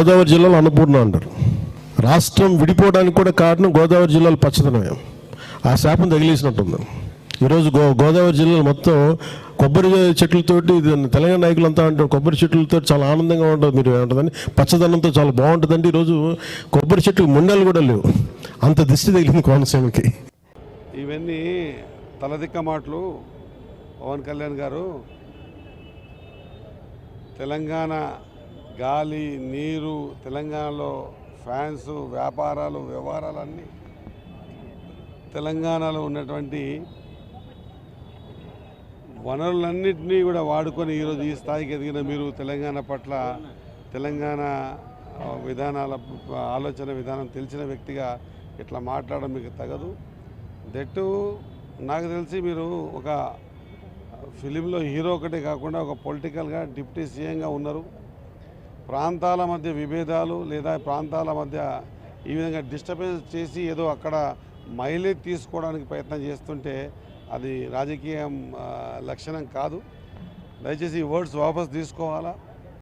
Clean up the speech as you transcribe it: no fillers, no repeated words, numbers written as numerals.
గోదావరి జిల్లాలో అన్నపూర్ణ అంటారు. రాష్ట్రం విడిపోవడానికి కూడా కారణం గోదావరి జిల్లాలో పచ్చదనమే. ఆ శాపం తగిలేసినట్టుంది. ఈరోజు గోదావరి జిల్లాలో మొత్తం కొబ్బరి చెట్లతోటి, తెలంగాణ నాయకులంతా అంటారు కొబ్బరి చెట్లతో చాలా ఆనందంగా ఉంటుంది, మీరు ఏమంటుందని పచ్చదనంతో చాలా బాగుంటుందండి. ఈరోజు కొబ్బరి చెట్లు ముండలు కూడా లేవు, అంత దిష్టి తగిలింది కోనసీమకి. ఇవన్నీ తలదిక్క మాటలు. పవన్ కళ్యాణ్ గారు తెలంగాణ గాలి నీరు, తెలంగాణలో ఫ్యాన్స్, వ్యాపారాలు, వ్యవహారాలన్నీ తెలంగాణలో ఉన్నటువంటి వనరులన్నింటినీ కూడా వాడుకొని ఈరోజు ఈ స్థాయికి ఎదిగిన మీరు తెలంగాణ పట్ల, తెలంగాణ విధానాల ఆలోచన విధానం తెలిసిన వ్యక్తిగా ఇట్లా మాట్లాడడం మీకు తగదు. దట్టు నాకు తెలిసి మీరు ఒక ఫిలింలో హీరో ఒకటే కాకుండా ఒక పొలిటికల్గా డిప్యూటీ సీఎంగా ఉన్నారు. ప్రాంతాల మధ్య విభేదాలు లేదా ప్రాంతాల మధ్య ఈ విధంగా డిస్టర్బెన్స్ చేసి ఏదో అక్కడ మైలేజ్ తీసుకోవడానికి ప్రయత్నం చేస్తుంటే అది రాజకీయం లక్షణం కాదు. దయచేసి ఈ వర్డ్స్ వాపస్ తీసుకోవాలా.